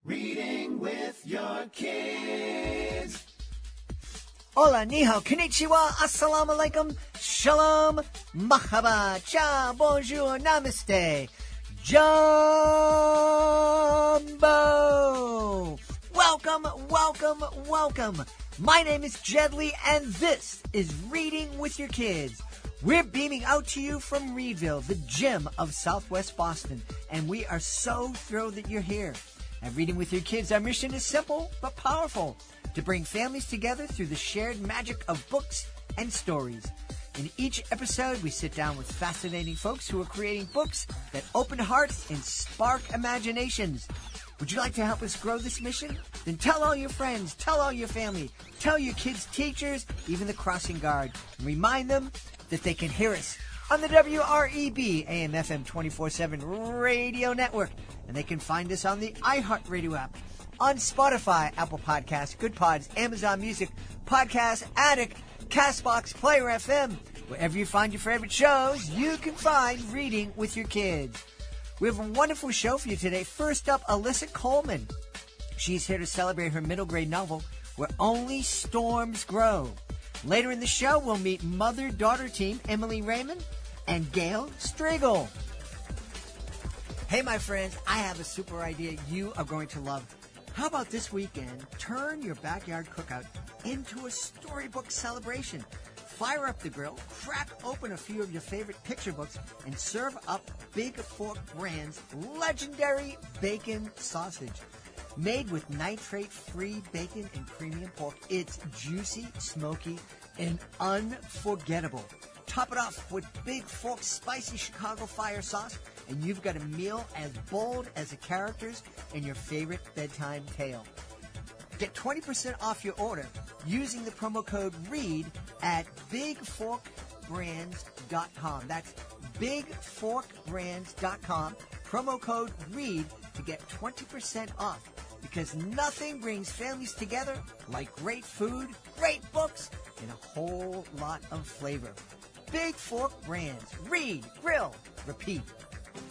Reading with your kids. Hola, ni hao, konnichiwa, assalamu alaikum, shalom, mahaba, ciao, bonjour, namaste, jumbo. Welcome, welcome, welcome. My name is Jed Lee, and this is Reading with Your Kids. We're beaming out to you from Reedville, the gem of Southwest Boston, and we are so thrilled that you're here. At Reading with Your Kids, our mission is simple but powerful, to bring families together through the shared magic of books and stories. In each episode, we sit down with fascinating folks who are creating books that open hearts and spark imaginations. Would you like to help us grow this mission? Then tell all your friends, tell all your family, tell your kids' teachers, even the crossing guard, and remind them that they can hear us on the WREB AM/FM 24/7 radio network, and they can find us on the iHeartRadio app, on Spotify, Apple Podcasts, Good Pods, Amazon Music, Podcast Addict, Castbox, Player FM. Wherever you find your favorite shows, you can find Reading with Your Kids. We have a wonderful show for you today. First up, Alyssa Colman. She's here to celebrate her middle grade novel, Where Only Storms Grow. Later in the show, we'll meet mother-daughter team Emily Raymond and Gail Striegel. Hey, my friends, I have a super idea you are going to love. How about this weekend, turn your backyard cookout into a storybook celebration. Fire up the grill, crack open a few of your favorite picture books, and serve up Big Fork Brand's legendary bacon sausage. Made with nitrate-free bacon and premium pork, it's juicy, smoky, and unforgettable. Top it off with Big Fork's spicy Chicago fire sauce, and you've got a meal as bold as the characters in your favorite bedtime tale. Get 20% off your order using the promo code READ at bigforkbrands.com. That's bigforkbrands.com. Promo code READ to get 20% off. Because nothing brings families together like great food, great books, and a whole lot of flavor. Big Fork Brands. Read, grill, repeat.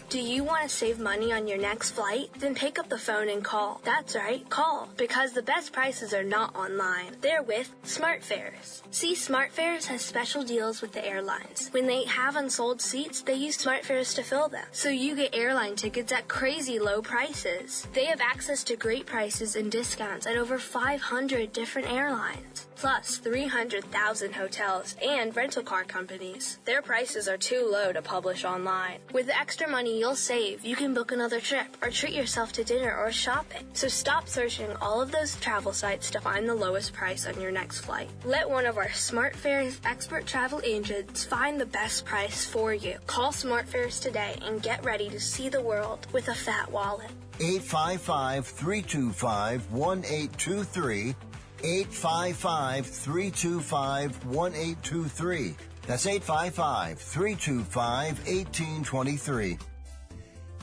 Do you want to save money on your next flight? Then pick up the phone and call. That's right, call. Because the best prices are not online. They're with SmartFares. See, SmartFares has special deals with the airlines. When they have unsold seats, they use SmartFares to fill them. So you get airline tickets at crazy low prices. They have access to great prices and discounts at over 500 different airlines. Plus 300,000 hotels and rental car companies. Their prices are too low to publish online. With the extra money you'll save, you can book another trip or treat yourself to dinner or shopping. So stop searching all of those travel sites to find the lowest price on your next flight. Let one of our SmartFares expert travel agents find the best price for you. Call SmartFares today and get ready to see the world with a fat wallet. 855-325-1823. 855-325-1823. That's 855-325-1823.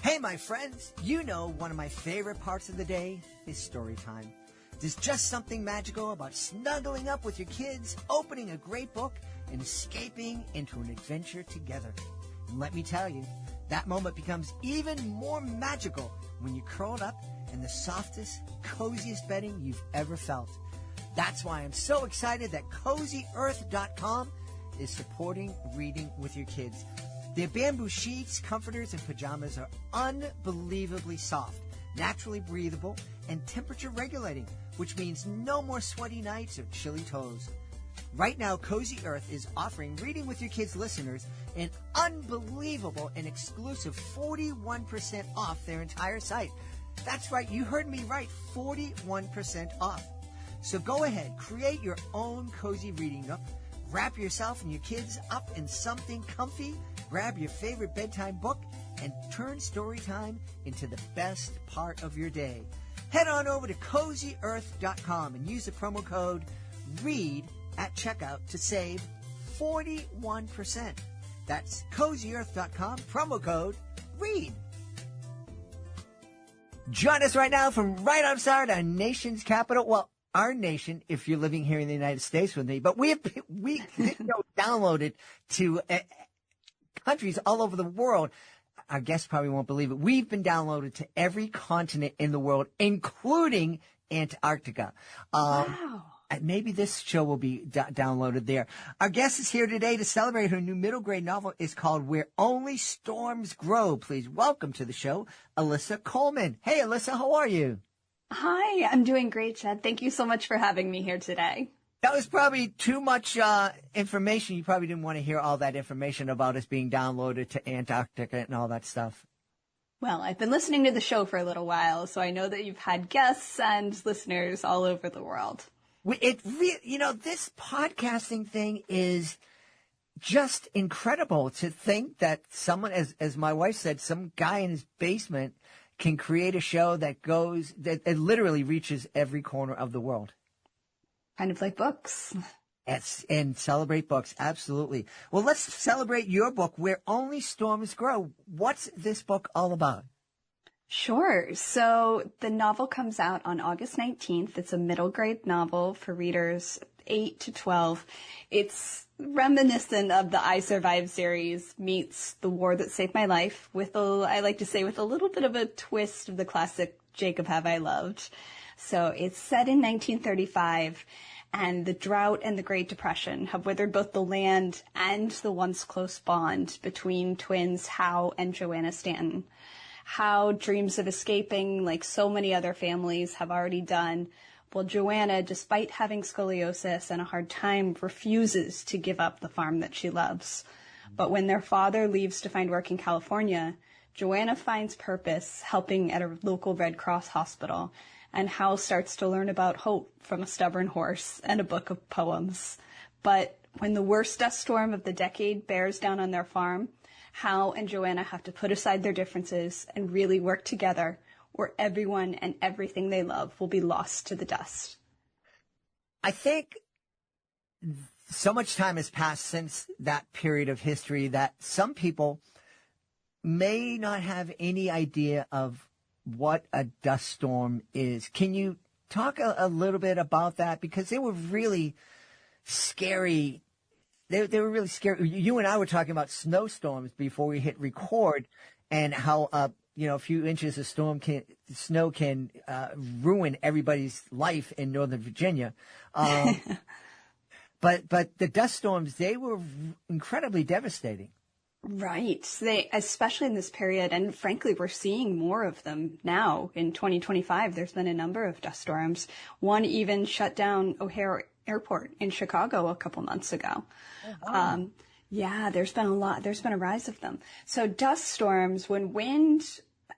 Hey, my friends, you know one of my favorite parts of the day is story time. There's just something magical about snuggling up with your kids, opening a great book, and escaping into an adventure together. And let me tell you, that moment becomes even more magical when you're curled up in the softest, coziest bedding you've ever felt. That's why I'm so excited that CozyEarth.com is supporting Reading with Your Kids. Their bamboo sheets, comforters, and pajamas are unbelievably soft, naturally breathable, and temperature regulating, which means no more sweaty nights or chilly toes. Right now, Cozy Earth is offering Reading with Your Kids listeners an unbelievable and exclusive 41% off their entire site. That's right, you heard me right, 41% off. So go ahead, create your own cozy reading nook, wrap yourself and your kids up in something comfy, grab your favorite bedtime book, and turn story time into the best part of your day. Head on over to CozyEarth.com and use the promo code READ at checkout to save 41%. That's CozyEarth.com, promo code READ. Join us right now from right outside our nation's capital. Well, our nation, if you're living here in the United States with me, but we downloaded to countries all over the world. our guests probably won't believe it. We've been downloaded to every continent in the world, including Antarctica. Wow. And maybe this show will be downloaded there. Our guest is here today to celebrate her new middle grade novel. Is called Where Only Storms Grow. Please welcome to the show, Alyssa Colman. Hey, Alyssa, how are you? Hi, I'm doing great, Jed. Thank you so much for having me here today. That was probably too much information. You probably didn't want to hear all that information about us being downloaded to Antarctica and all that stuff. Well, I've been listening to the show for a little while, so I know that you've had guests and listeners all over the world. This podcasting thing is just incredible to think that someone, as my wife said, some guy in his basement can create a show that it literally reaches every corner of the world. Kind of like books. And celebrate books. Absolutely. Well, let's celebrate your book, Where Only Storms Grow. What's this book all about? Sure. So the novel comes out on August 19th. It's a middle grade novel for readers 8 to 12. It's reminiscent of the I Survived series meets The War That Saved My Life with I like to say with a little bit of a twist of the classic Jacob Have I Loved. So it's set in 1935, and the drought and the Great Depression have withered both the land and the once close bond between twins Howe and Joanna Stanton. Howe dreams of escaping like so many other families have already done, while Joanna, despite having scoliosis and a hard time, refuses to give up the farm that she loves. But when their father leaves to find work in California, Joanna finds purpose helping at a local Red Cross hospital, and Howe starts to learn about hope from a stubborn horse and a book of poems. But when the worst dust storm of the decade bears down on their farm, Howe and Joanna have to put aside their differences and really work together, or everyone and everything they love will be lost to the dust. I think so much time has passed since that period of history that some people may not have any idea of what a dust storm is. Can you talk a little bit about that? Because they were really scary. They were really scary. You and I were talking about snowstorms before we hit record, and how a few inches of snow can ruin everybody's life in Northern Virginia. But the dust storms, they were incredibly devastating. Right. Especially in this period, and frankly, we're seeing more of them now in 2025. There's been a number of dust storms. One even shut down O'Hare Airport in Chicago a couple months ago. Oh, wow. There's been a lot. There's been a rise of them. So dust storms, when wind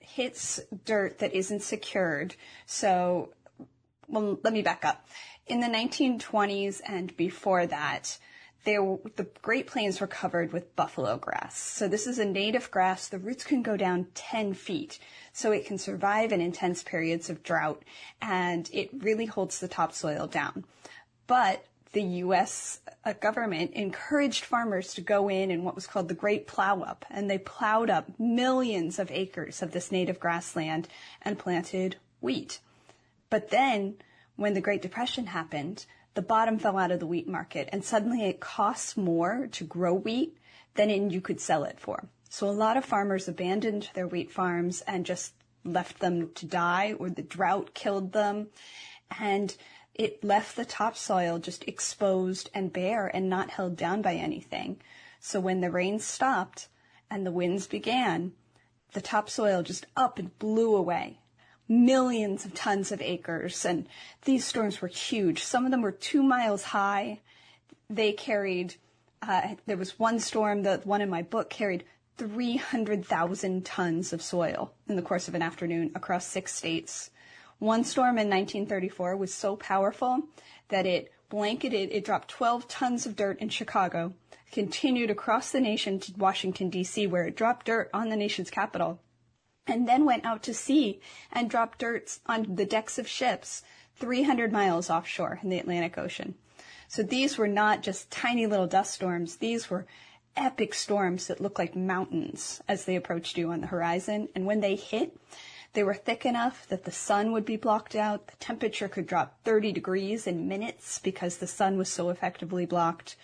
hits dirt that isn't secured. Let me back up. In the 1920s and before that, the Great Plains were covered with buffalo grass. So this is a native grass. The roots can go down 10 feet, so it can survive in intense periods of drought, and it really holds the topsoil down. But the U.S. government encouraged farmers to go in what was called the Great Plow Up, and they plowed up millions of acres of this native grassland and planted wheat. But then, when the Great Depression happened, the bottom fell out of the wheat market, and suddenly it costs more to grow wheat than you could sell it for. So a lot of farmers abandoned their wheat farms and just left them to die, or the drought killed them, and it left the topsoil just exposed and bare and not held down by anything. So when the rain stopped and the winds began, the topsoil just up and blew away. Millions of tons of acres, and these storms were huge. Some of them were 2 miles high. They carried, there was one storm, the one in my book, carried 300,000 tons of soil in the course of an afternoon across 6 states. One storm in 1934 was so powerful that it dropped 12 tons of dirt in Chicago, continued across the nation to Washington, D.C., where it dropped dirt on the nation's capital, and then went out to sea and dropped dirt on the decks of ships 300 miles offshore in the Atlantic Ocean. So these were not just tiny little dust storms. These were epic storms that looked like mountains as they approached you on the horizon. And when they hit, they were thick enough that the sun would be blocked out. The temperature could drop 30 degrees in minutes because the sun was so effectively blocked.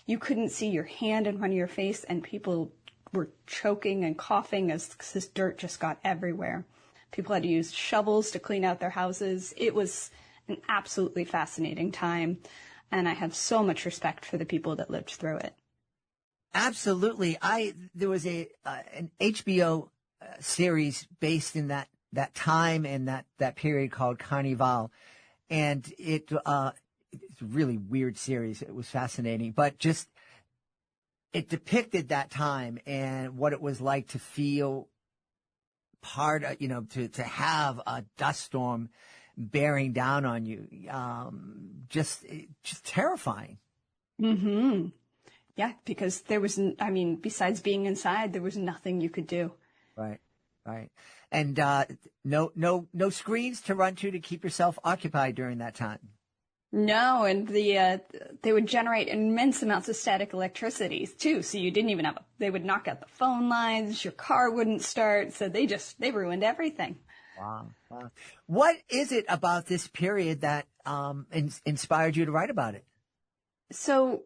You couldn't see your hand in front of your face, and people were choking and coughing as this dirt just got everywhere. People had to use shovels to clean out their houses. It was an absolutely fascinating time, and I have so much respect for the people that lived through it. Absolutely. There was an HBO series based in that time and that period called Carnival, and it's a really weird series. It was fascinating, but just it depicted that time and what it was like to feel part of, to have a dust storm bearing down on you. Just terrifying. Mm-hmm. Yeah, because there was, besides being inside, there was nothing you could do. Right. And no screens to run to keep yourself occupied during that time. No, and they would generate immense amounts of static electricity too. So you didn't even they would knock out the phone lines. Your car wouldn't start. So they ruined everything. Wow. What is it about this period that inspired you to write about it? So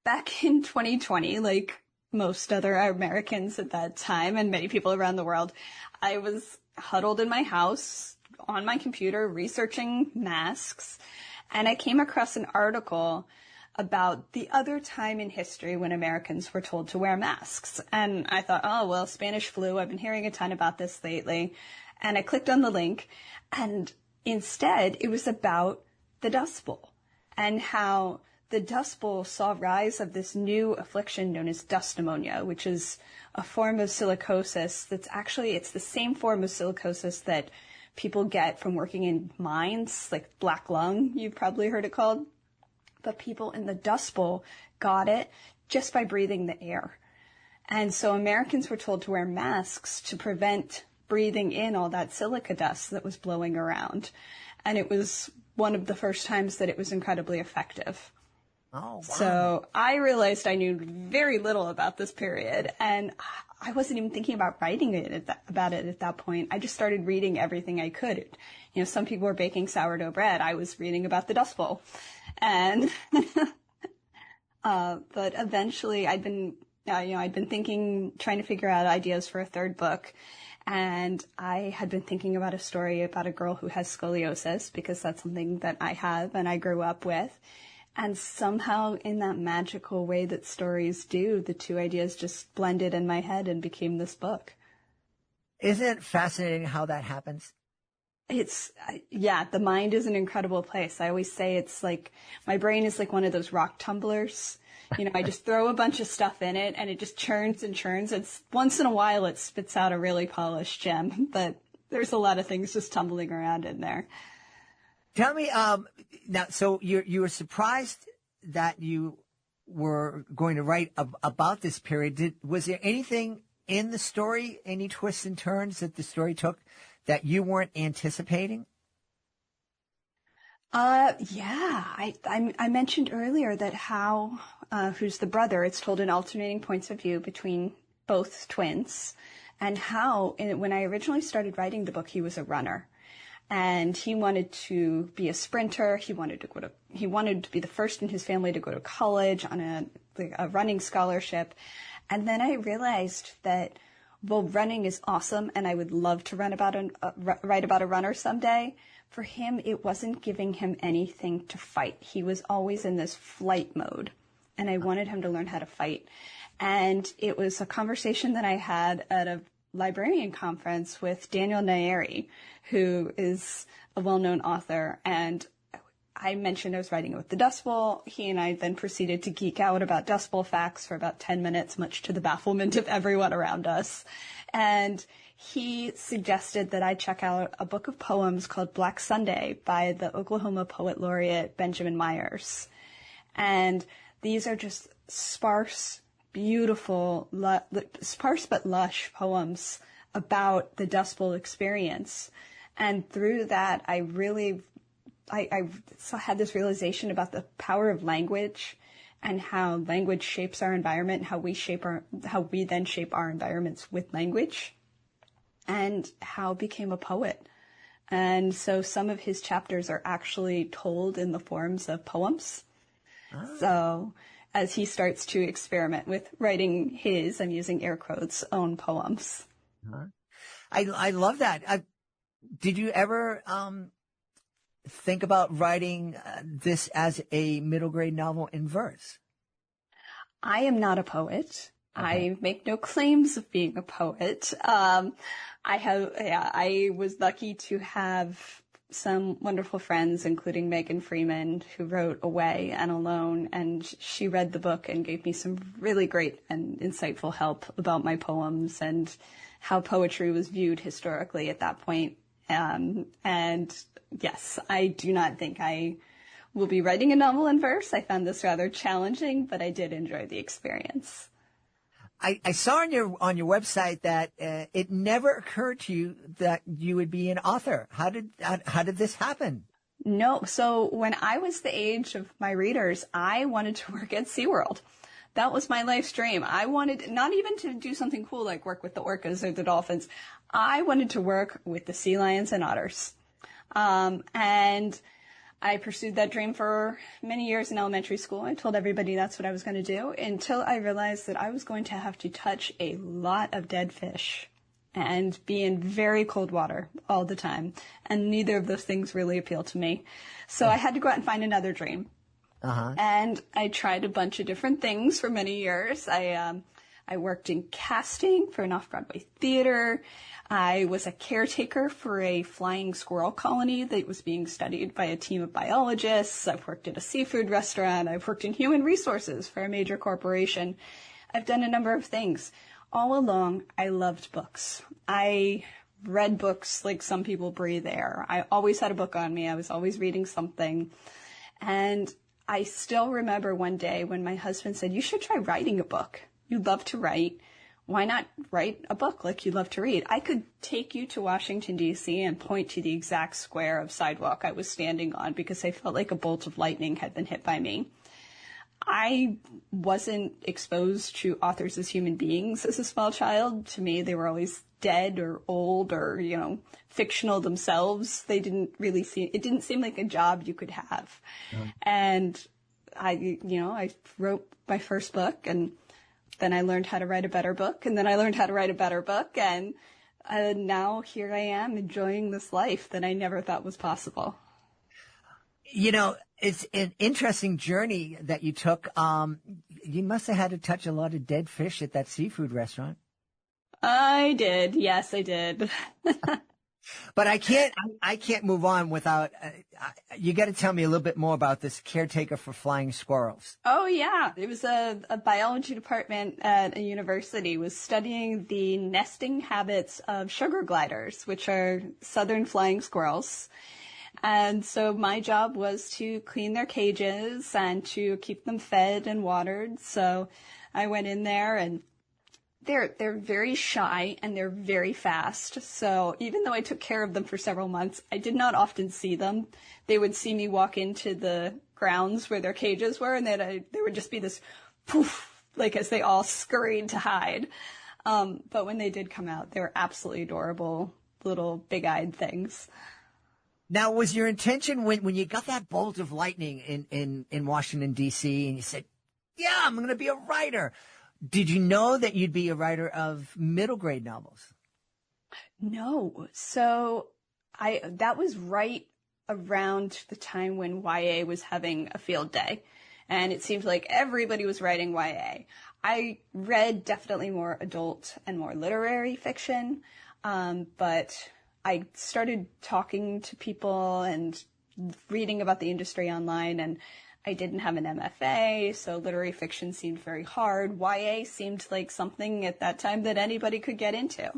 back in 2020, like most other Americans at that time and many people around the world, I was huddled in my house on my computer researching masks, and I came across an article about the other time in history when Americans were told to wear masks. And I thought, oh, well, Spanish flu, I've been hearing a ton about this lately. And I clicked on the link, and instead it was about the Dust Bowl and how the Dust Bowl saw rise of this new affliction known as dust pneumonia, which is a form of silicosis it's the same form of silicosis that people get from working in mines, like black lung, you've probably heard it called. But people in the Dust Bowl got it just by breathing the air. And so Americans were told to wear masks to prevent breathing in all that silica dust that was blowing around. And it was one of the first times that it was incredibly effective. Oh, wow. So I realized I knew very little about this period, and I wasn't even thinking about writing about it at that point. I just started reading everything I could. Some people were baking sourdough bread. I was reading about the Dust Bowl. And, but eventually I'd been thinking, trying to figure out ideas for a third book. And I had been thinking about a story about a girl who has scoliosis, because that's something that I have and I grew up with. And somehow in that magical way that stories do, the two ideas just blended in my head and became this book. Isn't it fascinating how that happens? The mind is an incredible place. I always say it's like, my brain is like one of those rock tumblers. I just throw a bunch of stuff in it and it just churns and churns. It's once in a while it spits out a really polished gem, but there's a lot of things just tumbling around in there. Tell me, now, so you were surprised that you were going to write about this period. Was there anything in the story, any twists and turns that the story took that you weren't anticipating? Yeah. I mentioned earlier that Howe, who's the brother, it's told in alternating points of view between both twins. And Howe, when I originally started writing the book, he was a runner. And he wanted to be a sprinter. He wanted to be the first in his family to go to college on a running scholarship. And then I realized that, well, running is awesome, and I would love to write about a runner someday. For him, it wasn't giving him anything to fight. He was always in this flight mode, and I wanted him to learn how to fight. And it was a conversation that I had at a librarian conference with Daniel Nayeri, who is a well-known author, and I mentioned I was writing about the Dust Bowl. He and I then proceeded to geek out about Dust Bowl facts for about 10 minutes, much to the bafflement of everyone around us. And he suggested that I check out a book of poems called Black Sunday by the Oklahoma poet laureate Benjamin Myers. And these are just sparse, beautiful, sparse but lush poems about the Dust Bowl experience. And through that, I had this realization about the power of language and how language shapes our environment, and how we then shape our environments with language, and Howe became a poet. And so some of his chapters are actually told in the forms of poems. Oh. So as he starts to experiment with writing his, I'm using air quotes, own poems. Uh-huh. I love that. Did you ever think about writing this as a middle grade novel in verse? I am not a poet. Okay. I make no claims of being a poet. I was lucky to have some wonderful friends, including Megan Freeman, who wrote Away and Alone, and she read the book and gave me some really great and insightful help about my poems and how poetry was viewed historically at that point. And yes, I do not think I will be writing a novel in verse. I found this rather challenging, but I did enjoy the experience. I saw on your website that it never occurred to you that you would be an author. How did this happen? No. So when I was the age of my readers, I wanted to work at SeaWorld. That was my life's dream. I wanted not even to do something cool like work with the orcas or the dolphins. I wanted to work with the sea lions and otters. And I pursued that dream for many years in elementary school. I told everybody that's what I was going to do until I realized that I was going to have to touch a lot of dead fish and be in very cold water all the time. And neither of those things really appealed to me. So I had to go out and find another dream. Uh-huh. And I tried a bunch of different things for many years. I worked in casting for an off-Broadway theater. I was a caretaker for a flying squirrel colony that was being studied by a team of biologists. I've worked at a seafood restaurant. I've worked in human resources for a major corporation. I've done a number of things. All along, I loved books. I read books like some people breathe air. I always had a book on me. I was always reading something. And I still remember one day when my husband said, "You should try writing a book. You love to write. Why not write a book like you love to read?" I could take you to Washington, D.C. and point to the exact square of sidewalk I was standing on because I felt like a bolt of lightning had been hit by me. I wasn't exposed to authors as human beings as a small child. To me, they were always dead or old or, fictional themselves. It didn't seem like a job you could have. Yeah. And I wrote my first book, and then I learned how to write a better book, and then I learned how to write a better book, and now here I am enjoying this life that I never thought was possible. It's an interesting journey that you took. You must have had to touch a lot of dead fish at that seafood restaurant. I did. Yes, I did. But I can't move on without, you got to tell me a little bit more about this caretaker for flying squirrels. Oh, yeah. It was a biology department at a university was studying the nesting habits of sugar gliders, which are southern flying squirrels. And so my job was to clean their cages and to keep them fed and watered. So I went in there, and they're very shy and they're very fast. So even though I took care of them for several months, I did not often see them. They would see me walk into the grounds where their cages were, and there would just be this poof, like as they all scurried to hide. But when they did come out, they were absolutely adorable little big-eyed things. Now, was your intention when you got that bolt of lightning in Washington, D.C., and you said, "Yeah, I'm going to be a writer," did you know that you'd be a writer of middle grade novels? No. So that was right around the time when YA was having a field day, and it seemed like everybody was writing YA. I read definitely more adult and more literary fiction, but I started talking to people and reading about the industry online, and I didn't have an MFA, so literary fiction seemed very hard. YA seemed like something at that time that anybody could get into.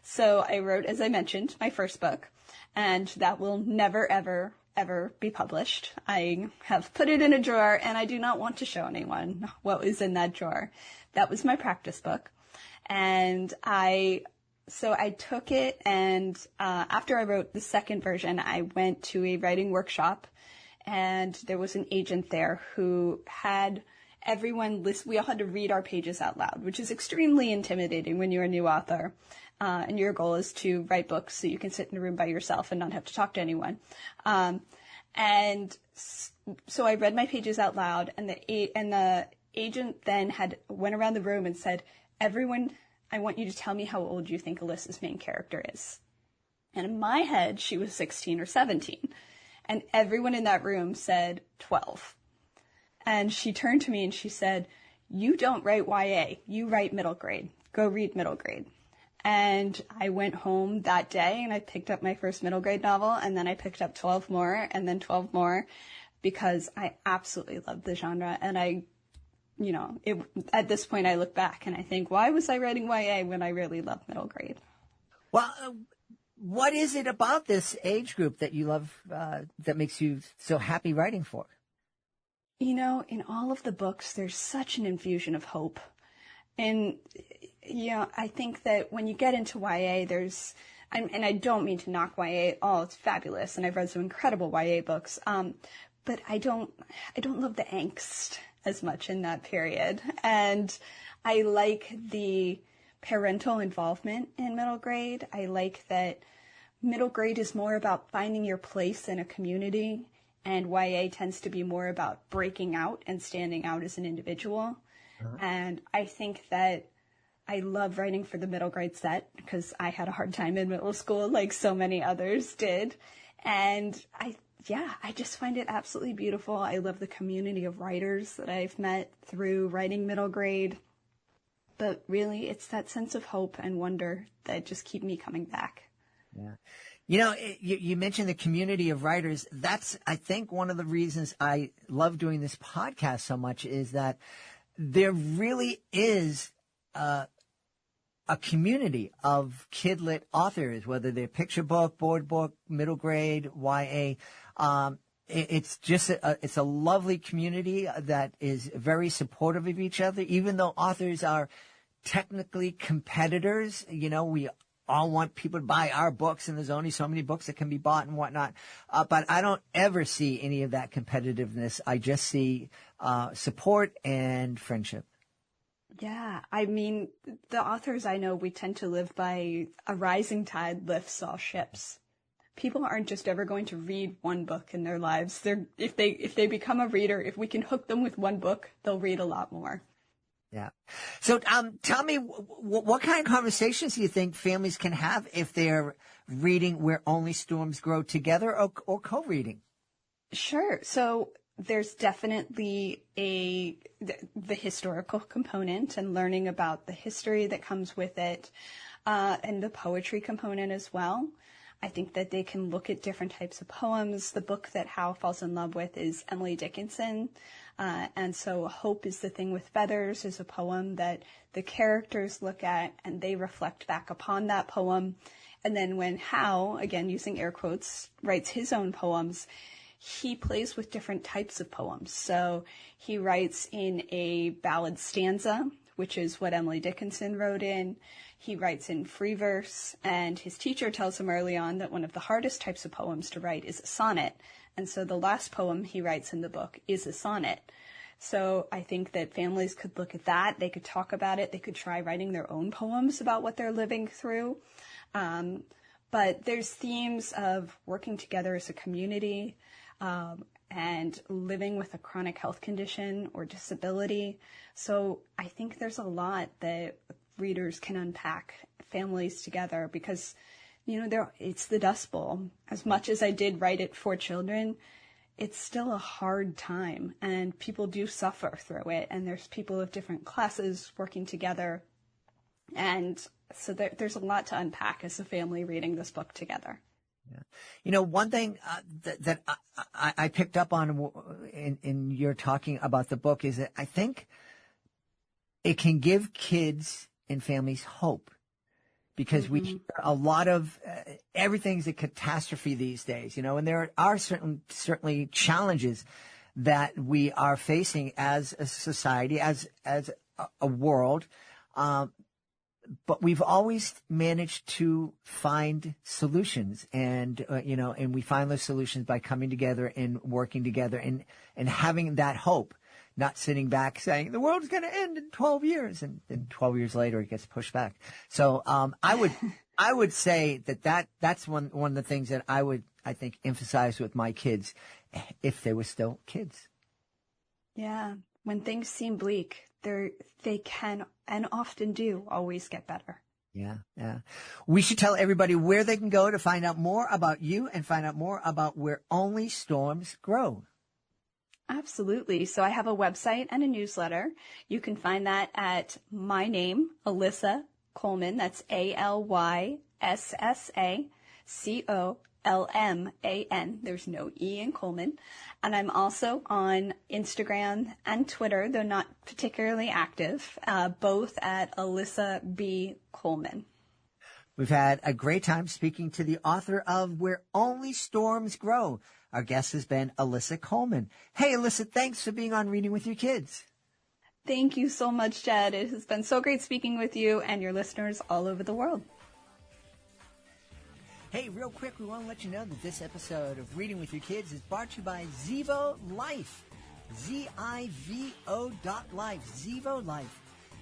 So I wrote, as I mentioned, my first book, and that will never, ever, ever be published. I have put it in a drawer, and I do not want to show anyone what was in that drawer. That was my practice book. And So I took it, and after I wrote the second version, I went to a writing workshop, and there was an agent there who had everyone list. We all had to read our pages out loud, which is extremely intimidating when you're a new author, and your goal is to write books so you can sit in a room by yourself and not have to talk to anyone. And so I read my pages out loud, and the agent then went around the room and said, everyone, I want you to tell me how old you think Alyssa's main character is. And in my head, she was 16 or 17. And everyone in that room said 12. And she turned to me and she said, you don't write YA, you write middle grade. Go read middle grade. And I went home that day and I picked up my first middle grade novel, and then I picked up 12 more and then 12 more, because I absolutely loved the genre. And at this point I look back and I think, why was I writing YA when I really loved middle grade? Well, what is it about this age group that you love, that makes you so happy writing for? In all of the books, there's such an infusion of hope. And, I think that when you get into YA, and I don't mean to knock YA at all, it's fabulous, and I've read some incredible YA books, but I don't love the angst as much in that period. And I like the parental involvement in middle grade. I like that middle grade is more about finding your place in a community, and YA tends to be more about breaking out and standing out as an individual. Uh-huh. And I think that I love writing for the middle grade set because I had a hard time in middle school like so many others did. And I just find it absolutely beautiful. I love the community of writers that I've met through writing middle grade. But really, it's that sense of hope and wonder that just keep me coming back. Yeah. You mentioned the community of writers. That's, I think, one of the reasons I love doing this podcast so much, is that there really is a community of kidlit authors, whether they're picture book, board book, middle grade, YA. It's just it's a lovely community that is very supportive of each other, even though authors are technically competitors. We all want people to buy our books, and there's only so many books that can be bought and whatnot. But I don't ever see any of that competitiveness. I just see support and friendship. Yeah, I mean, the authors I know, we tend to live by a rising tide lifts all ships. People aren't just ever going to read one book in their lives. If they become a reader, if we can hook them with one book, they'll read a lot more. Yeah. So, tell me, what kind of conversations do you think families can have if they're reading Where Only Storms Grow Together, or co-reading? Sure. So there's definitely the historical component and learning about the history that comes with it, and the poetry component as well. I think that they can look at different types of poems. The book that Howe falls in love with is Emily Dickinson. And so Hope is the Thing with Feathers is a poem that the characters look at and they reflect back upon that poem. And then when Howe, again using air quotes, writes his own poems, he plays with different types of poems. So he writes in a ballad stanza, which is what Emily Dickinson wrote in. He writes in free verse, and his teacher tells him early on that one of the hardest types of poems to write is a sonnet. And so the last poem he writes in the book is a sonnet. So I think that families could look at that. They could talk about it. They could try writing their own poems about what they're living through. But there's themes of working together as a community, and living with a chronic health condition or disability. So I think there's a lot that readers can unpack families together, because, it's the Dust Bowl. As much as I did write it for children, it's still a hard time, and people do suffer through it, and there's people of different classes working together. And so there's a lot to unpack as a family reading this book together. Yeah. One thing that I picked up on in your talking about the book is that I think it can give kids and families hope, because we hear a lot of everything's a catastrophe these days, and there are certainly challenges that we are facing as a society, as a world. But we've always managed to find solutions, and we find those solutions by coming together and working together and having that hope, not sitting back saying the world's going to end in 12 years, and then 12 years later it gets pushed back. So I would say that's one of the things that I think emphasize with my kids if they were still kids. Yeah. when things seem bleak, they can and often do always get better. Yeah, yeah. We should tell everybody where they can go to find out more about you and find out more about Where Only Storms Grow. Absolutely. So I have a website and a newsletter. You can find that at my name, Alyssa Colman. That's ALYSSACOLMAN. There's no E in Coleman. And I'm also on Instagram and Twitter, though not particularly active, both at Alyssa B. Colman. We've had a great time speaking to the author of Where Only Storms Grow. Our guest has been Alyssa Colman. Hey, Alyssa, thanks for being on Reading with Your Kids. Thank you so much, Jed. It has been so great speaking with you and your listeners all over the world. Hey, real quick, we want to let you know that this episode of Reading with Your Kids is brought to you by Zivo Life. ZIVO.life. Zivo Life.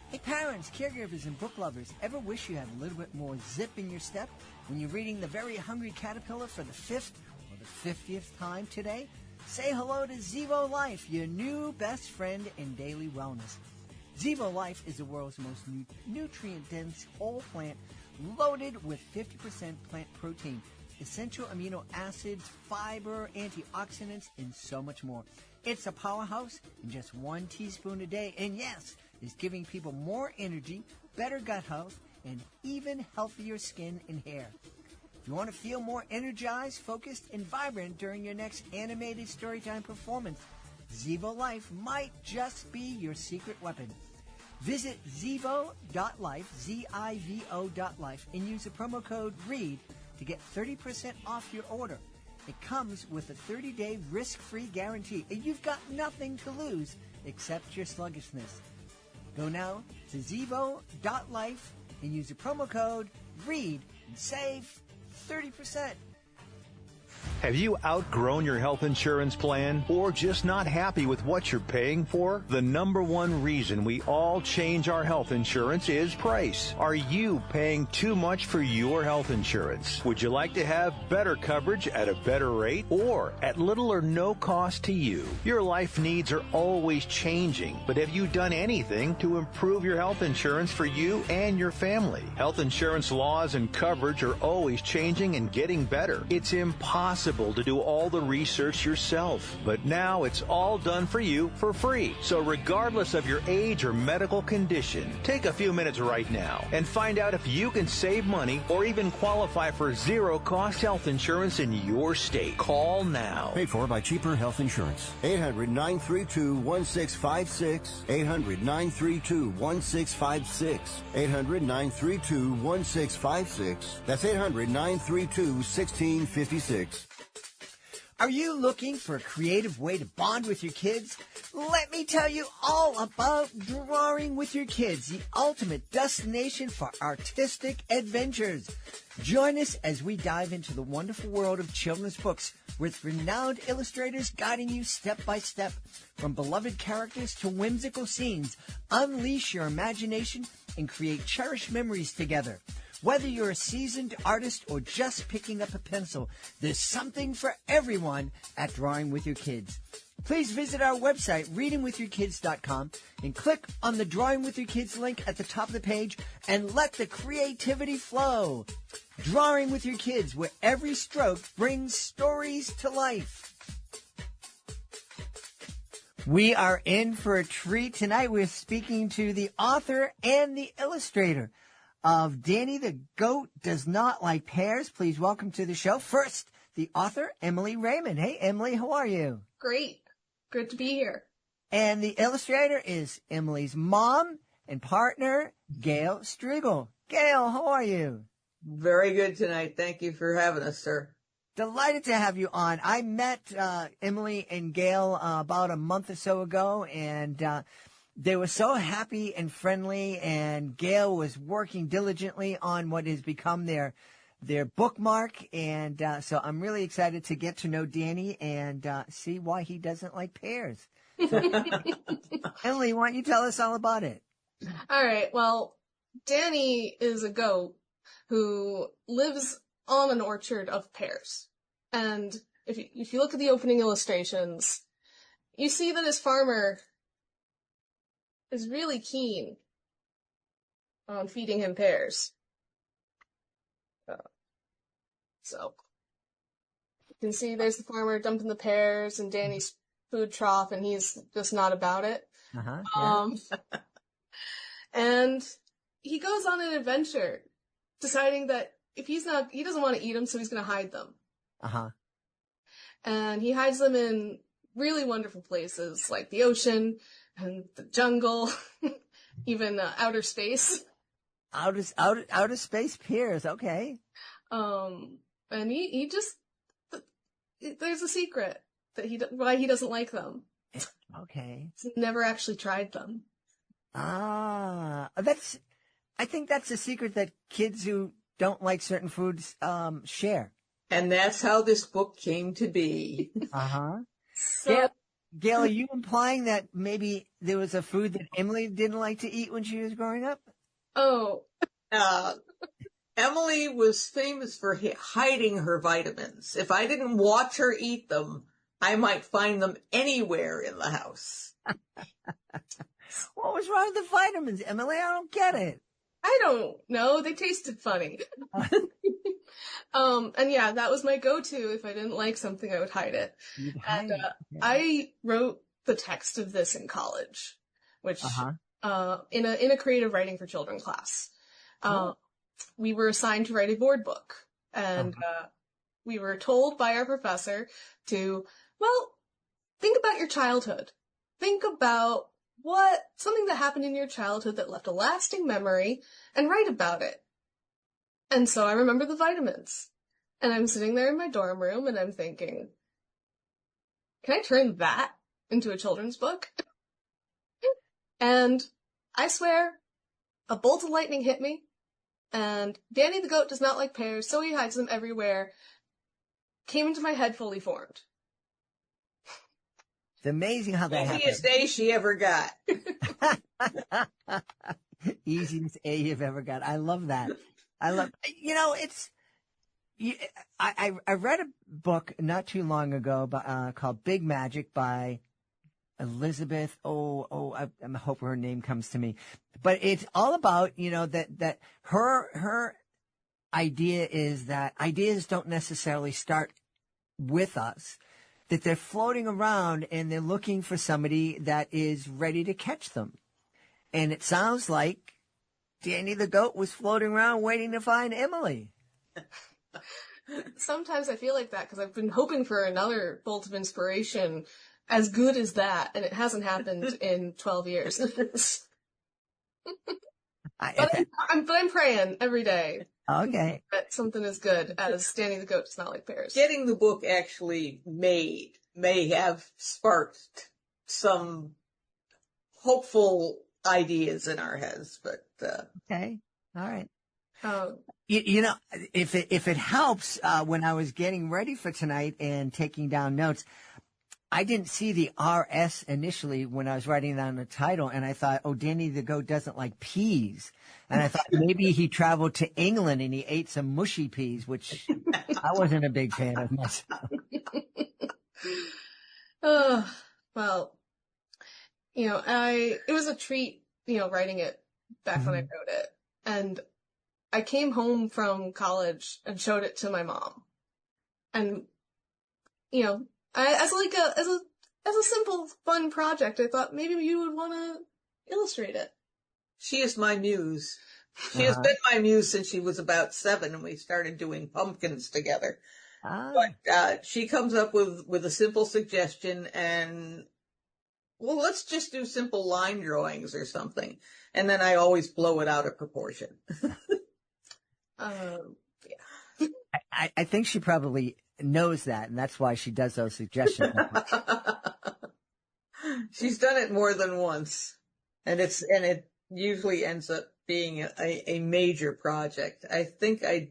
Hey, parents, caregivers, and book lovers, ever wish you had a little bit more zip in your step when you're reading The Very Hungry Caterpillar for the 5th or the 50th time today? Say hello to Zivo Life, your new best friend in daily wellness. Zivo Life is the world's most nutrient-dense whole plant loaded with 50% plant protein, essential amino acids, fiber, antioxidants, and so much more. It's a powerhouse in just 1 teaspoon a day, and yes, it's giving people more energy, better gut health, and even healthier skin and hair. If you want to feel more energized, focused, and vibrant during your next animated storytime performance, Zivo Life might just be your secret weapon. Visit zivo.life, ZIVO.life, and use the promo code READ to get 30% off your order. It comes with a 30-day risk-free guarantee, and you've got nothing to lose except your sluggishness. Go now to zivo.life and use the promo code READ and save 30%. Have you outgrown your health insurance plan or just not happy with what you're paying for? The number one reason we all change our health insurance is price. Are you paying too much for your health insurance? Would you like to have better coverage at a better rate or at little or no cost to you? Your life needs are always changing, but have you done anything to improve your health insurance for you and your family? Health insurance laws and coverage are always changing and getting better. It's impossible to do all the research yourself, but now it's all done for you for free. So regardless of your age or medical condition, take a few minutes right now and find out if you can save money or even qualify for zero-cost health insurance in your state. Call now. Paid for by cheaper health insurance. 800-932-1656. 800-932-1656. 800-932-1656. That's 800-932-1656. Are you looking for a creative way to bond with your kids? Let me tell you all about Drawing with Your Kids, the ultimate destination for artistic adventures. Join us as we dive into the wonderful world of children's books with renowned illustrators guiding you step by step. From beloved characters to whimsical scenes, unleash your imagination and create cherished memories together. Whether you're a seasoned artist or just picking up a pencil, there's something for everyone at Drawing with Your Kids. Please visit our website, readingwithyourkids.com, and click on the Drawing with Your Kids link at the top of the page and let the creativity flow. Drawing with Your Kids, where every stroke brings stories to life. We are in for a treat tonight. We're speaking to the author and the illustrator of Danny the Goat Does Not Like Pears. Please welcome to the show. First, the author, Emily Raymond. Hey, Emily, how are you? Great. Good to be here. And the illustrator is Emily's mom and partner, Gail Striegel. Gail, how are you? Very good tonight. Thank you for having us, sir. Delighted to have you on. I met Emily and Gail about a month or so ago, and they were so happy and friendly, and Gail was working diligently on what has become their bookmark, and so I'm really excited to get to know Danny and see why he doesn't like pears. So, Emily, why don't you tell us all about it? All right. Well, Danny is a goat who lives on an orchard of pears. And if you look at the opening illustrations, you see that his farmer is really keen on feeding him pears. So you can see there's the farmer dumping the pears in Danny's food trough, and he's just not about it. Yeah. And he goes on an adventure, deciding that if he doesn't want to eat them, so he's going to hide them. And he hides them in really wonderful places like the ocean and the jungle, even outer space. Outer space pears, okay. And he just, there's a secret that why he doesn't like them. Okay. He's never actually tried them. I think that's a secret that kids who don't like certain foods, share. And that's how this book came to be. So, Gail, are you implying that maybe there was a food that Emily didn't like to eat when she was growing up? oh, Emily was famous for hiding her vitamins. If I didn't watch her eat them, I might find them anywhere in the house. What was wrong with the vitamins, Emily? I don't get it. I don't know. They tasted funny. And yeah, that was my go-to. If I didn't like something, I would hide it. And I wrote the text of this in college, which in a creative writing for children class. We were assigned to write a board book, and we were told by our professor to, think about your childhood. Think about something that happened in your childhood that left a lasting memory, and write about it. And so I remember the vitamins. And I'm sitting there in my dorm room, and I'm thinking, can I turn that into a children's book? And I swear, a bolt of lightning hit me, and Danny the goat does not like pears, so he hides them everywhere. Came into my head fully formed. It's amazing how that happens. Easiest A she ever got. Easiest A you've ever got. I love that. I read a book not too long ago called Big Magic by Elizabeth. I hope her name comes to me. But it's all about, that her idea is that ideas don't necessarily start with us, that they're floating around and they're looking for somebody that is ready to catch them. And it sounds like Danny the goat was floating around waiting to find Emily. Sometimes I feel like that because I've been hoping for another bolt of inspiration as good as that, and it hasn't happened in 12 years. But I'm praying every day. Okay. That something as good as Danny the goat does not like pears. Getting the book actually made may have sparked some hopeful ideas in our heads, but okay, all right. Oh. If it helps, when I was getting ready for tonight and taking down notes, I didn't see the RS initially when I was writing down the title, and I thought, Danny the goat doesn't like peas. And I thought maybe he traveled to England and he ate some mushy peas, which I wasn't a big fan of myself. Well, it was a treat, writing it back when I wrote it. And I came home from college and showed it to my mom. And, as a simple, fun project, I thought maybe you would want to illustrate it. she is my muse. She has been my muse since she was about 7 and we started doing pumpkins together. But she comes up with a simple suggestion and, let's just do simple line drawings or something. And then I always blow it out of proportion. Yeah. I think she probably knows that, and that's why she does those suggestions. She's done it more than once, and it usually ends up being a major project. I think I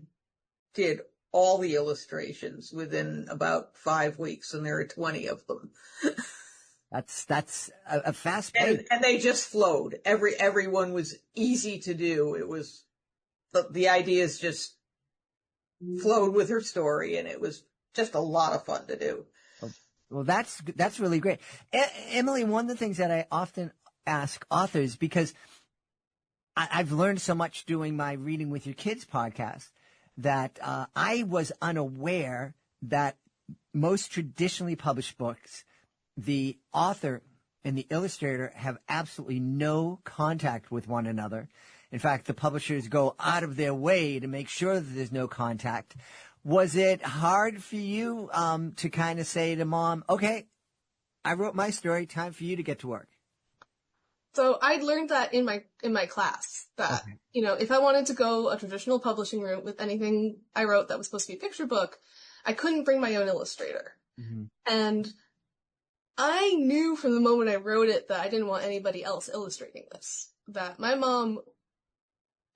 did all the illustrations within about 5 weeks, and there are 20 of them. That's a fast pace. And they just flowed. Everyone was easy to do. It was the ideas just flowed with her story, and it was just a lot of fun to do. Well, that's really great. Emily, one of the things that I often ask authors, because I've learned so much doing my Reading with Your Kids podcast that I was unaware that most traditionally published books, the author and the illustrator have absolutely no contact with one another. In fact, the publishers go out of their way to make sure that there's no contact. Was it hard for you to kind of say to Mom, okay, I wrote my story, time for you to get to work? So I learned that in my class that, if I wanted to go a traditional publishing route with anything I wrote that was supposed to be a picture book, I couldn't bring my own illustrator. Mm-hmm. And I knew from the moment I wrote it that I didn't want anybody else illustrating this, that my mom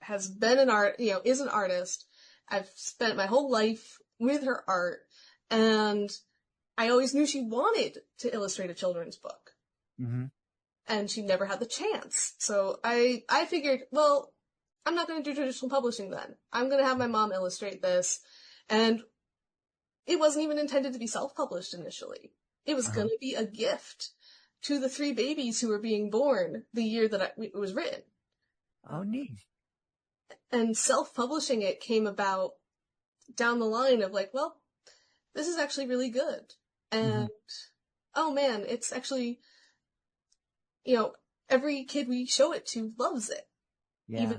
has been is an artist. I've spent my whole life with her art, and I always knew she wanted to illustrate a children's book. Mm-hmm. And she never had the chance. So I figured, well, I'm not going to do traditional publishing then. I'm going to have my mom illustrate this. And it wasn't even intended to be self-published initially. It was going to be a gift to the 3 babies who were being born the year that it was written. Oh, neat. And self-publishing it came about down the line of like, well, this is actually really good. And, oh man, it's actually, every kid we show it to loves it. Yeah.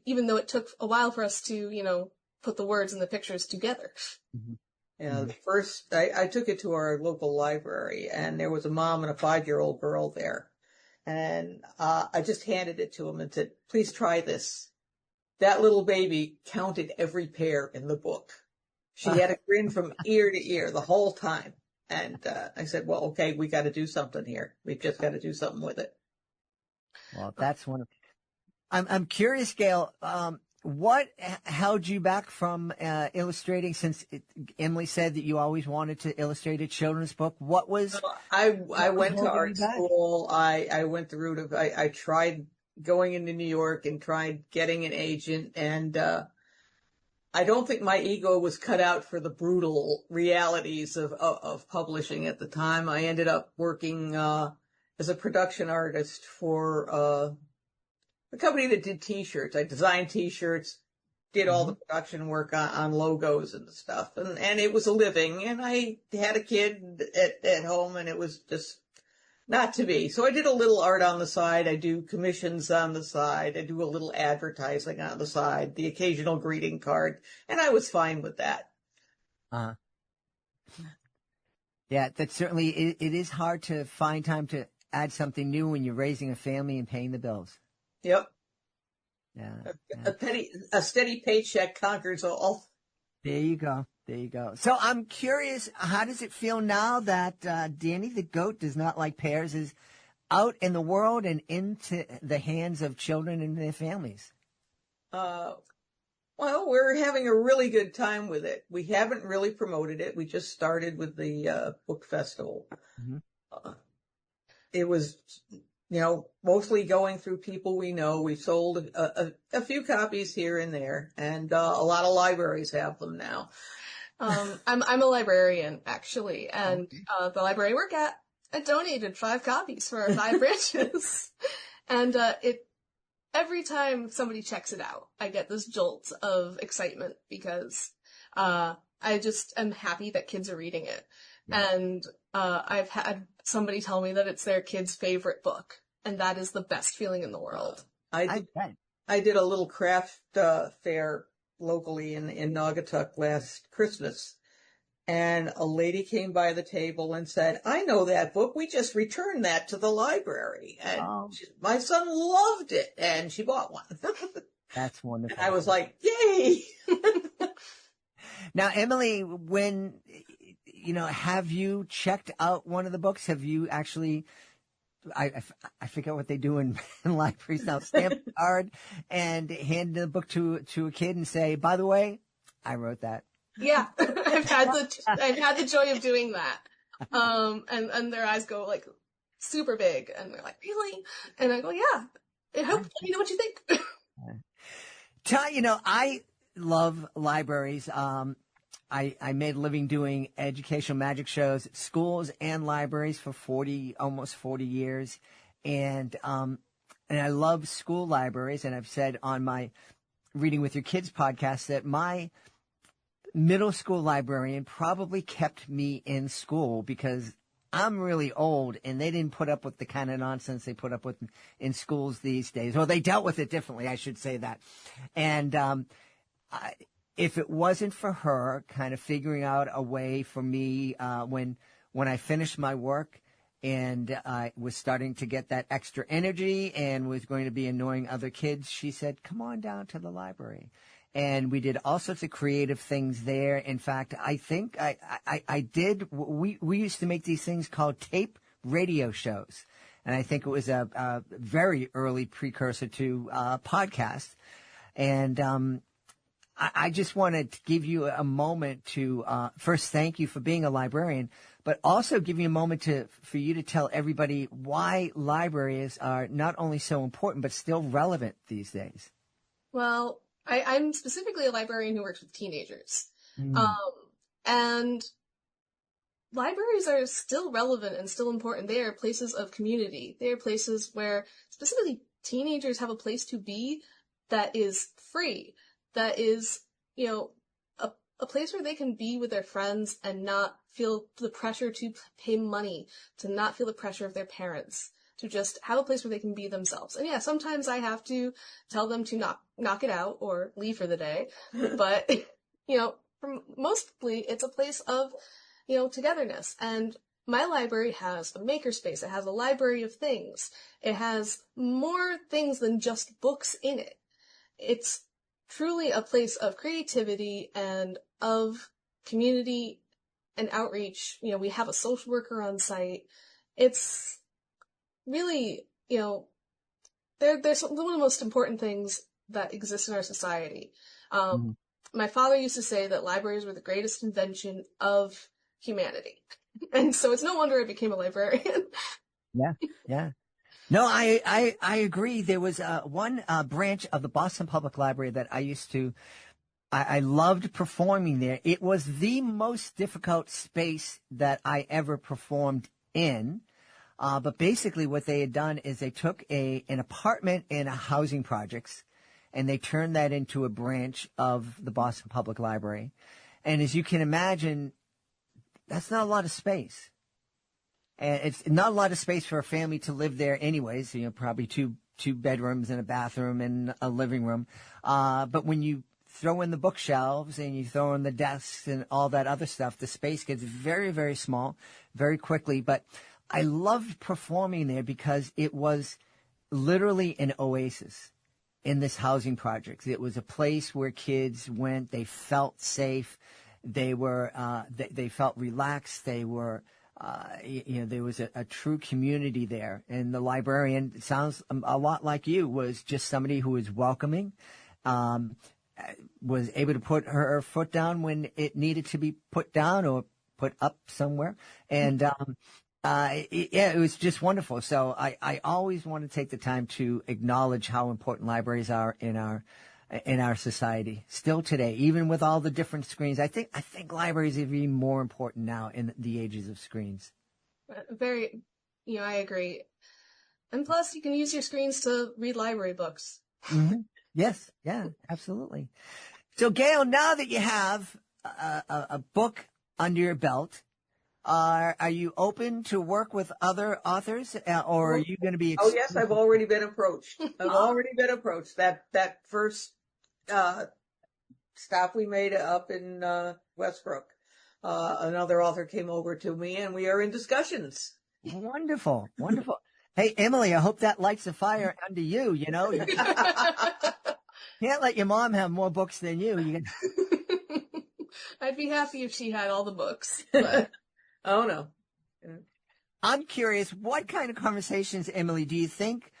Even though it took a while for us to, put the words and the pictures together. Mm-hmm. Yeah, the first, I took it to our local library, and there was a mom and a 5-year-old girl there. And I just handed it to him and said, please try this. That little baby counted every pear in the book. She had a grin from ear to ear the whole time. And I said, well, okay, we got to do something here. We've just got to do something with it. Well, that's wonderful. I'm curious, Gail, what held you back from illustrating, since Emily said that you always wanted to illustrate a children's book? What was... I went to art school. I went the route of... I tried going into New York and tried getting an agent, and I don't think my ego was cut out for the brutal realities of publishing at the time. I ended up working as a production artist for a company that did T-shirts. I designed T-shirts, did all the production work on logos and stuff, and it was a living. And I had a kid at home, and it was just not to be. So I did a little art on the side. I do commissions on the side. I do a little advertising on the side, the occasional greeting card, and I was fine with that. Yeah, that certainly, it is hard to find time to add something new when you're raising a family and paying the bills. Yep. Yeah. A steady paycheck conquers all. There you go. There you go. So I'm curious, how does it feel now that Danny the goat does not like pears is out in the world and into the hands of children and their families? Well, we're having a really good time with it. We haven't really promoted it. We just started with the book festival. Mm-hmm. It was, mostly going through people we know. We sold a few copies here and there, and a lot of libraries have them now. I'm a librarian, actually, and the library I work at, I donated 5 copies for our 5 branches. And every time somebody checks it out, I get this jolt of excitement because I just am happy that kids are reading it. Yeah. And I've had somebody tell me that it's their kid's favorite book, and that is the best feeling in the world. I did a little craft fair locally in Naugatuck last Christmas, and a lady came by the table and said, I know that book. We just returned that to the library. And my son loved it, and she bought one. That's wonderful. And I was like, yay! Now, Emily, have you checked out one of the books? Have you actually... I forget what they do in libraries now. Stamp a card and hand the book to a kid and say, by the way, I wrote that. Yeah, I've had the joy of doing that. And their eyes go like super big, and they're like, really? And I go, yeah. I hope you know what you think. I love libraries. I made a living doing educational magic shows at schools and libraries for almost 40 years. And I love school libraries. And I've said on my Reading with Your Kids podcast that my middle school librarian probably kept me in school because I'm really old and they didn't put up with the kind of nonsense they put up with in schools these days. Or they dealt with it differently, I should say that. And if it wasn't for her kind of figuring out a way for me when I finished my work and I was starting to get that extra energy and was going to be annoying other kids, she said, come on down to the library. And we did all sorts of creative things there. In fact, I think we used to make these things called tape radio shows. And I think it was a very early precursor to podcast. And I just wanted to give you a moment to first thank you for being a librarian, but also give you a moment for you to tell everybody why libraries are not only so important, but still relevant these days. Well, I'm specifically a librarian who works with teenagers. And libraries are still relevant and still important. They are places of community. They are places where specifically teenagers have a place to be that is free, that is, a place where they can be with their friends and not feel the pressure to pay money, to not feel the pressure of their parents, to just have a place where they can be themselves. And yeah, sometimes I have to tell them to knock it out or leave for the day. But, mostly it's a place of, togetherness. And my library has a makerspace. It has a library of things. It has more things than just books in it. It's truly a place of creativity and of community and outreach. We have a social worker on site. It's really, they're one of the most important things that exist in our society. My father used to say that libraries were the greatest invention of humanity. And so it's no wonder I became a librarian. Yeah. No, I agree. There was one branch of the Boston Public Library that I loved performing there. It was the most difficult space that I ever performed in. But basically what they had done is they took an apartment in a housing projects and they turned that into a branch of the Boston Public Library. And as you can imagine, that's not a lot of space. And it's not a lot of space for a family to live there anyways, probably two bedrooms and a bathroom and a living room. But when you throw in the bookshelves and you throw in the desks and all that other stuff, the space gets very, very small very quickly. But I loved performing there because it was literally an oasis in this housing project. It was a place where kids went, they felt safe, they felt relaxed, they were, there was a true community there. And the librarian, it sounds a lot like you, was just somebody who was welcoming, was able to put her foot down when it needed to be put down or put up somewhere. And, it was just wonderful. So I always want to take the time to acknowledge how important libraries are in our society still today, even with all the different screens. I think libraries are even more important now in the ages of screens. Very, I agree. And plus you can use your screens to read library books. Mm-hmm. Yes. Yeah, absolutely. So Gail, now that you have a book under your belt, are you open to work with other authors, or are you going to be? Oh yes, I've already been approached. That first stop we made up in Westbrook, another author came over to me, and we are in discussions. Wonderful. Hey, Emily, I hope that lights a fire under you. You can't let your mom have more books than you. I'd be happy if she had all the books. But... Oh, no. I'm curious, what kind of conversations, Emily, do you think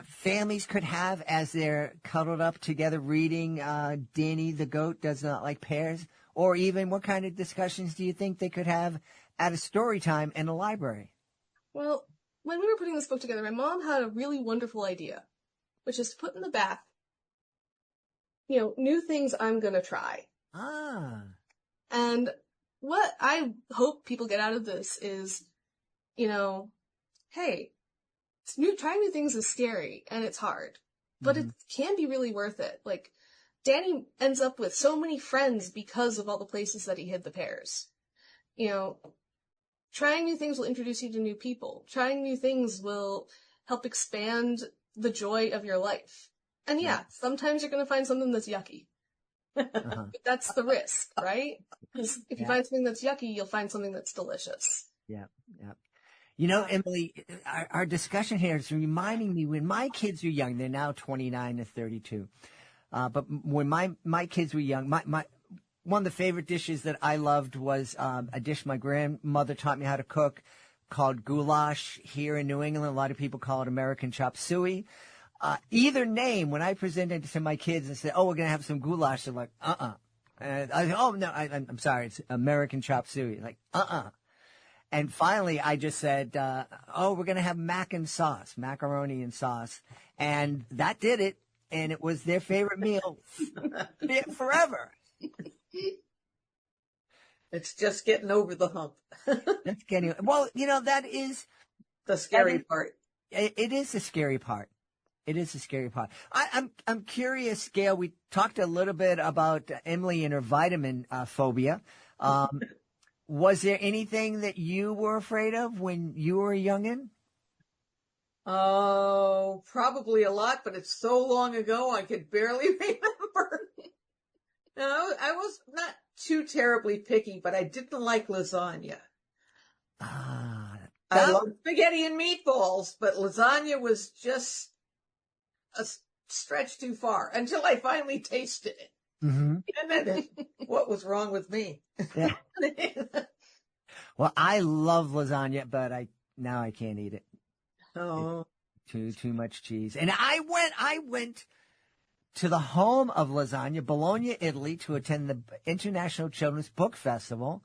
families could have as they're cuddled up together reading Danny the Goat Does Not Like Pears? Or even what kind of discussions do you think they could have at a story time in a library? Well, when we were putting this book together, my mom had a really wonderful idea, which is to put in the back, new things I'm going to try. And what I hope people get out of this is, hey, trying new things is scary and it's hard, but it can be really worth it. Like, Danny ends up with so many friends because of all the places that he hid the pears. You know, trying new things will introduce you to new people. Trying new things will help expand the joy of your life. And yeah, sometimes you're going to find something that's yucky. But that's the risk, right? Because if you find something that's yucky, you'll find something that's delicious. Yeah, yeah. You know, Emily, our discussion here is reminding me when my kids were young, they're now 29 and 32. But when my kids were young, my one of the favorite dishes that I loved was a dish my grandmother taught me how to cook called goulash. Here in New England, a lot of people call it American chop suey. Either name, when I presented it to my kids and said, "Oh, we're going to have some goulash," they're like, And I said, "Oh, no, I'm sorry, it's American chop suey." Like, And finally, I just said, "Oh, we're going to have macaroni and sauce." And that did it. And it was their favorite meal forever. It's just getting over the hump. Well, you know, that is the scary part. It is the scary part. It is the scary part. I'm curious, Gail. We talked a little bit about Emily and her vitamin phobia. Was there anything that you were afraid of when you were a youngin'? Oh, probably a lot, but it's so long ago I could barely remember. No, I was not too terribly picky, but I didn't like lasagna. I love spaghetti and meatballs, but lasagna was just a stretch too far until I finally tasted it. And then what was wrong with me? Yeah. Well, I love lasagna, but now I can't eat it. Oh, too much cheese. And I went to the home of lasagna, Bologna, Italy, to attend the International Children's Book Festival,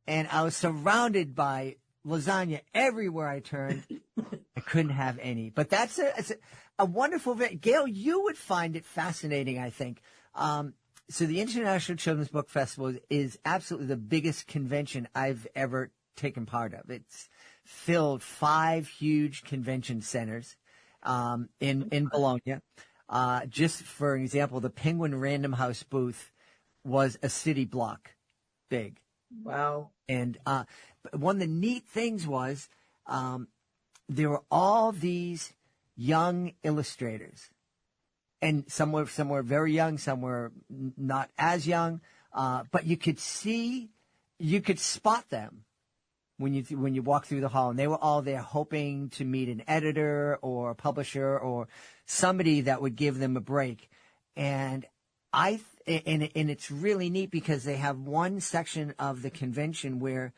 and I was surrounded by lasagna everywhere I turned. I couldn't have any, but it's a wonderful. Gail, you would find it fascinating, I think. So the International Children's Book Festival is absolutely the biggest convention I've ever taken part of. It's filled 5 huge convention centers in Bologna. Just for an example, the Penguin Random House booth was a city block big. Wow. And one of the neat things was there were all these young illustrators. And some were very young, some were not as young, but you could spot them when you walk through the hall, and they were all there hoping to meet an editor or a publisher or somebody that would give them a break. And it's really neat because they have one section of the convention where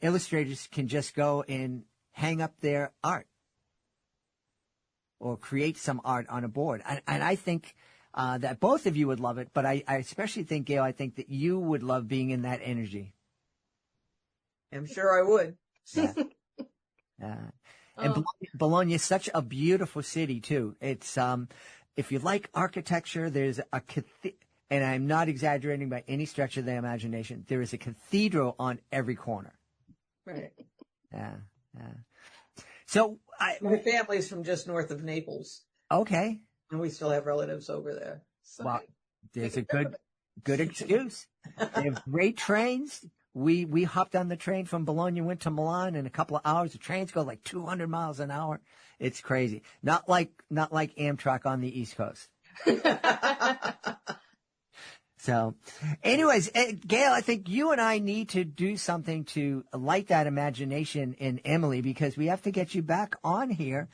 illustrators can just go and hang up their art or create some art on a board. And I think that both of you would love it, but I especially think, Gail, I think that you would love being in that energy. I'm sure I would. Yeah. And Bologna is such a beautiful city, too. It's if you like architecture, there's and I'm not exaggerating by any stretch of the imagination, there is a cathedral on every corner. Right. Yeah. So my family's from just north of Naples. Okay. And we still have relatives over there. So. Well, there's a good excuse. They have great trains. We hopped on the train from Bologna, went to Milan in a couple of hours. The trains go like 200 miles an hour. It's crazy. Not like Amtrak on the East Coast. So, anyways, Gail, I think you and I need to do something to light that imagination in Emily, because we have to get you back on here.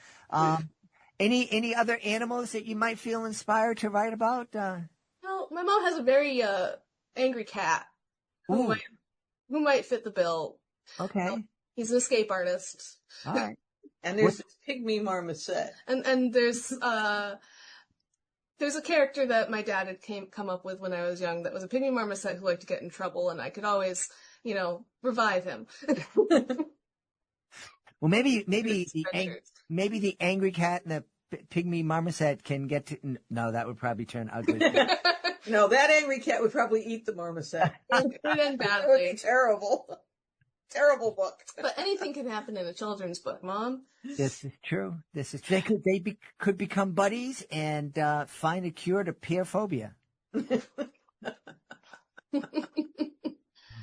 Any other animals that you might feel inspired to write about? Well, my mom has a very angry cat who might fit the bill. Okay. He's an escape artist. All right. And there's this pygmy marmoset. And there's a character that my dad had come up with when I was young that was a pygmy marmoset who liked to get in trouble, and I could always, revive him. Well, maybe the angry cat and the pygmy marmoset can get to. No, that would probably turn ugly. No, that angry cat would probably eat the marmoset. It would end badly. It would be terrible. terrible book. But anything can happen in a children's book, Mom. This is true. Could become buddies and find a cure to pear phobia.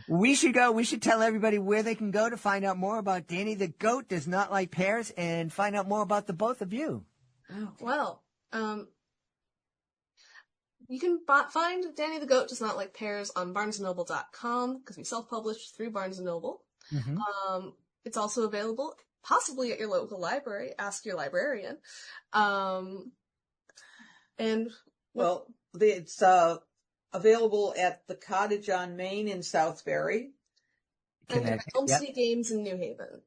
We should tell everybody where they can go to find out more about Danny the Goat Does Not Like Pears and find out more about the both of you. Well, you can find Danny the Goat Does Not Like Pears on barnesandnoble.com because we self-published through Barnes & Noble. Mm-hmm. It's also available possibly at your local library. Ask your librarian. It's available at the Cottage on Main in Southbury. And at Home City Games in New Haven.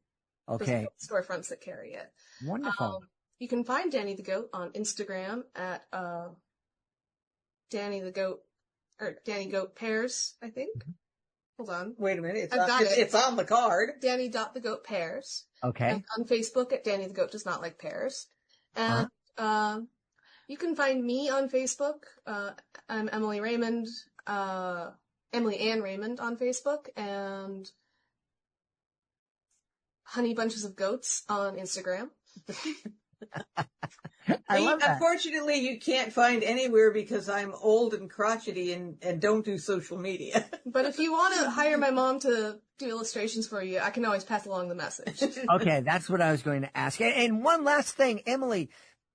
Okay. Those storefronts that carry it. Wonderful. You can find Danny the Goat on Instagram at Danny the Goat, or Danny Goat Pears, I think. Mm-hmm. Hold on. Wait a minute. It's on the card. Danny.the-Goat Pears. Okay. And on Facebook at Danny the Goat Does Not Like Pears. And you can find me on Facebook. I'm Emily Raymond, Emily Ann Raymond on Facebook, and Honey Bunches of Goats on Instagram. Unfortunately, you can't find anywhere because I'm old and crotchety and don't do social media. But if you want to hire my mom to do illustrations for you, I can always pass along the message. Okay, that's what I was going to ask. And one last thing, Emily,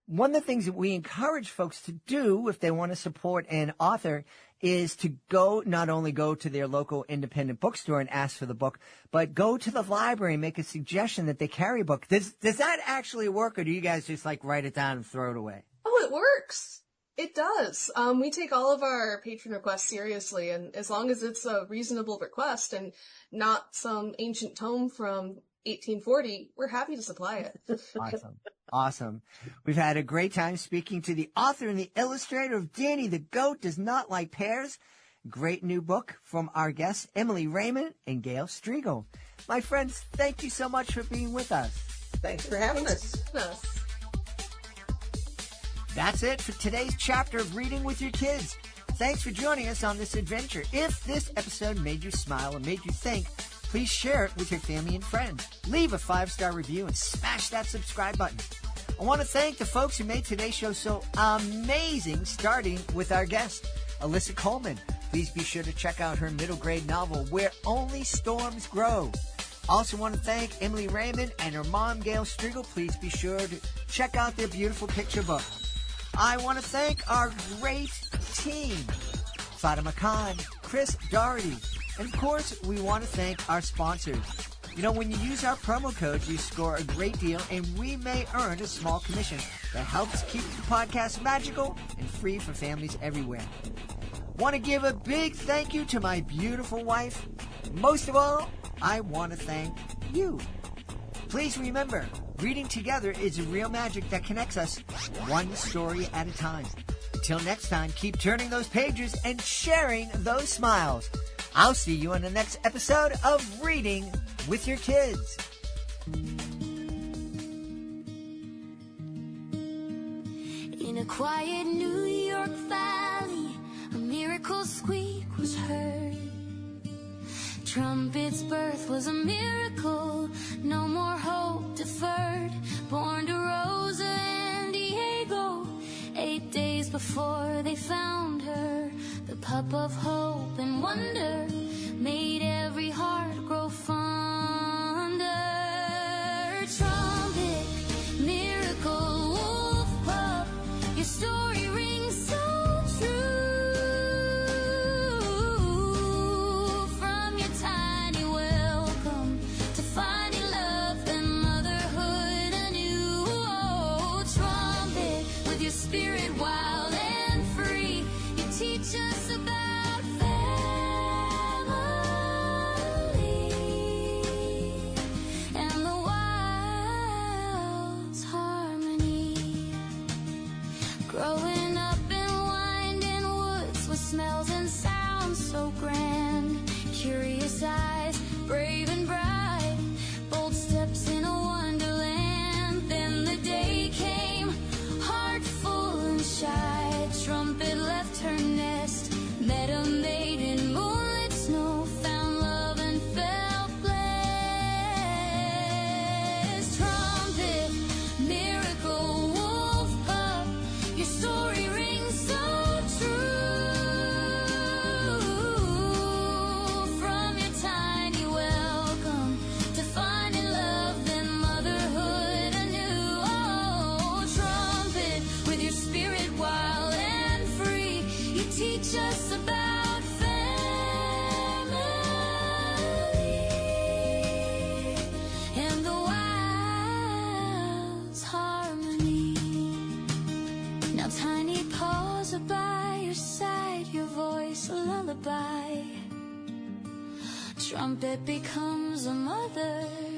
one of the things that we encourage folks to do if they want to support an author is to not only go to their local independent bookstore and ask for the book, but go to the library and make a suggestion that they carry a book. Does that actually work, or do you guys just write it down and throw it away? Oh, it works. It does. We take all of our patron requests seriously, and as long as it's a reasonable request and not some ancient tome from 1840, we're happy to supply it. Awesome. We've had a great time speaking to the author and the illustrator of Danny the Goat Does Not Like Pears. Great new book from our guests, Emily Raymond and Gail Striegel. My friends, thank you so much for being with us. Thanks for having us. That's it for today's chapter of Reading with Your Kids. Thanks for joining us on this adventure. If this episode made you smile and made you think, please share it with your family and friends. Leave a 5-star review and smash that subscribe button. I want to thank the folks who made today's show so amazing, starting with our guest, Alyssa Colman. Please be sure to check out her middle grade novel, Where Only Storms Grow. Also want to thank Emily Raymond and her mom, Gail Striegel. Please be sure to check out their beautiful picture book. I want to thank our great team, Fatima Khan, Chris Doherty, and of course, we want to thank our sponsors. You know, when you use our promo codes, you score a great deal, and we may earn a small commission that helps keep the podcast magical and free for families everywhere. Want to give a big thank you to my beautiful wife. Most of all, I want to thank you. Please remember, reading together is a real magic that connects us one story at a time. Until next time, keep turning those pages and sharing those smiles. I'll see you on the next episode of Reading with Your Kids. In a quiet New York valley, a miracle squeak was heard. Trumpet's birth was a miracle, no more hope deferred. Born to Rosa and Diego, 8 days before they found her. The pup of hope and wonder made every heart grow fonder. Trumpet, miracle, wolf pup, your story rings so true. From your tiny welcome to finding love and motherhood anew. Oh, trumpet, with your spirit wild and free, you teach us about trumpet becomes a mother.